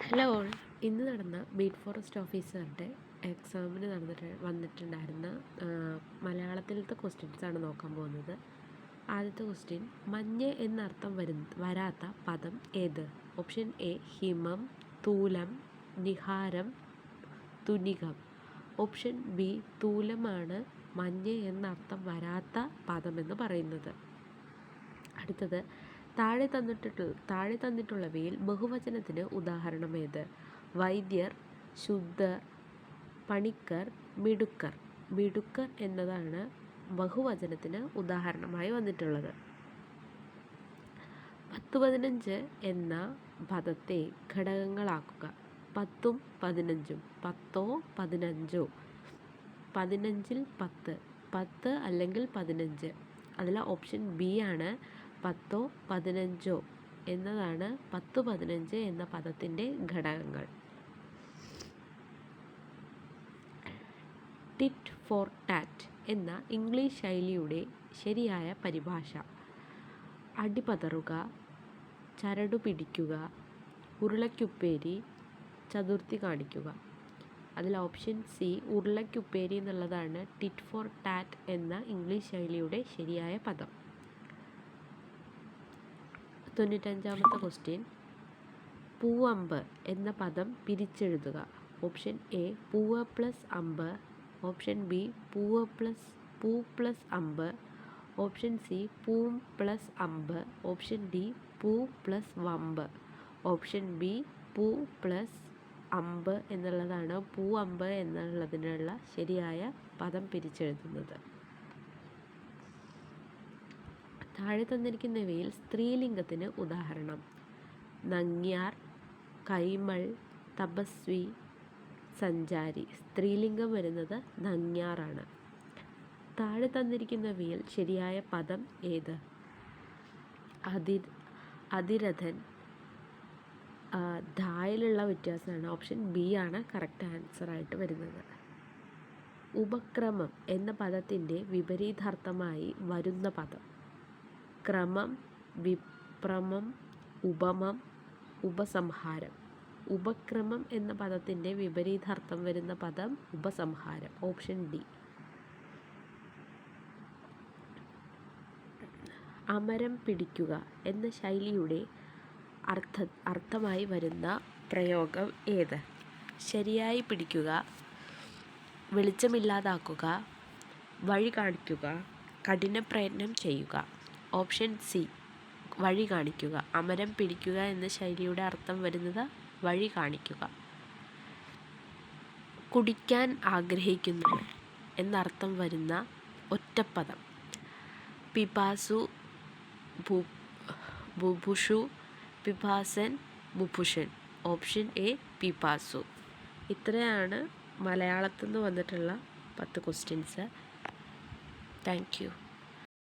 Hello all, ഇന്ന് നടന്ന beat forest ഓഫീസറുടെ എക്സാമിന് വന്നിട്ടുണ്ടായിരുന്ന മലയാളത്തിലത്തെ ക്വസ്റ്റ്യൻസാണ് നോക്കാൻ പോകുന്നത്. ആദ്യത്തെ ക്വസ്റ്റ്യൻ, മഞ്ഞ് എന്നർത്ഥം വരാത്ത പദം ഏത്? ഓപ്ഷൻ എ ഹിമം, തൂലം, നിഹാരം, തുനികം. ഓപ്ഷൻ ബി തൂലമാണ് മഞ്ഞ് എന്നർത്ഥം വരാത്ത പദമെന്ന് പറയുന്നത്. അടുത്തത്, താഴെ തന്നിട്ടുള്ളവയിൽ ബഹുവചനത്തിന് ഉദാഹരണം ഏത്? വൈദ്യർ, ശുദ്ധർ, പണിക്കർ, മിടുക്കർ. മിടുക്കർ എന്നതാണ് ബഹുവചനത്തിന് ഉദാഹരണമായി വന്നിട്ടുള്ളത്. 10, 15 എന്ന പദത്തെ ഘടകങ്ങളാക്കുക. 10ഉം 15ഉം. 10ഓ 15ഓ. 15ൽ 10. 10 അല്ലെങ്കിൽ 15. അതിൽ ഓപ്ഷൻ ബി ആണ് 10ഓ 15ഓ എന്നതാണ് 10, 15 എന്ന പദത്തിൻ്റെ ഘടകങ്ങൾ. ടിറ്റ് ഫോർ ടാറ്റ് എന്ന ഇംഗ്ലീഷ് ശൈലിയുടെ ശരിയായ പരിഭാഷ. അടിപതറുക, ചരടു പിടിക്കുക, ഉരുളയ്ക്കുപ്പേരി, ചതുർത്ഥി കാണിക്കുക. അതിൽ ഓപ്ഷൻ സി ഉരുളയ്ക്കുപ്പേരി എന്നുള്ളതാണ് ടിറ്റ് ഫോർ ടാറ്റ് എന്ന ഇംഗ്ലീഷ് ശൈലിയുടെ ശരിയായ പദം. 95ാമത്തെ ക്വസ്റ്റ്യൻ, പൂവമ്പ് എന്ന പദം പിരിച്ചെഴുതുക. ഓപ്ഷൻ എ പൂവ് പ്ലസ് അമ്പ്. ഓപ്ഷൻ ബി പൂ പ്ലസ് അമ്പ്. ഓപ്ഷൻ സി പൂം പ്ലസ് അമ്പ്. ഓപ്ഷൻ ഡി പൂ പ്ലസ് വമ്പ്. ഓപ്ഷൻ ബി പൂ പ്ലസ് അമ്പ് എന്നുള്ളതാണ് പൂവമ്പ് എന്നുള്ളതിനുള്ള ശരിയായ പദം പിരിച്ചെഴുതുന്നത്. താഴെ തന്നിരിക്കുന്നവയിൽ സ്ത്രീലിംഗത്തിന് ഉദാഹരണം. നങ്ങ്യാർ, കൈമൾ, തപസ്വി, സഞ്ചാരി. സ്ത്രീലിംഗം വരുന്നത് നങ്ങ്യാറാണ്. താഴെ തന്നിരിക്കുന്നവയിൽ ശരിയായ പദം ഏത്? അതിരഥൻ. ധായിലുള്ള വ്യത്യാസമാണ്. ഓപ്ഷൻ ബി ആണ് കറക്റ്റ് ആൻസറായിട്ട് വരുന്നത്. ഉപക്രമം എന്ന പദത്തിൻ്റെ വിപരീതാർത്ഥമായി വരുന്ന പദം. ക്രമം, വിപ്രമം, ഉപമം, ഉപസംഹാരം. ഉപക്രമം എന്ന പദത്തിൻ്റെ വിപരീതാർത്ഥം വരുന്ന പദം ഉപസംഹാരം. Option D. അമരം പിടിക്കുക എന്ന ശൈലിയുടെ അർത്ഥമായി വരുന്ന പ്രയോഗം ഏത്? ശരിയായി പിടിക്കുക, വെളിച്ചമില്ലാതാക്കുക, വഴി കാണിക്കുക, കഠിന പ്രയത്നം ചെയ്യുക. ഓപ്ഷൻ സി വഴി കാണിക്കുക. അമരം പിടിക്കുക എന്ന ശൈലിയുടെ അർത്ഥം വരുന്നത് വഴി കാണിക്കുക. കുടിക്കാൻ ആഗ്രഹിക്കുന്നത് എന്നർത്ഥം വരുന്ന ഒറ്റപ്പദം. പിപാസു, ബുഭുഷു, പിപാസൻ, ബുഭുഷൻ. Option A പിപാസു. ഇത്രയാണ് മലയാളത്തിൽ നിന്ന് വന്നിട്ടുള്ള 10 ക്വസ്റ്റ്യൻസ്. Thank you.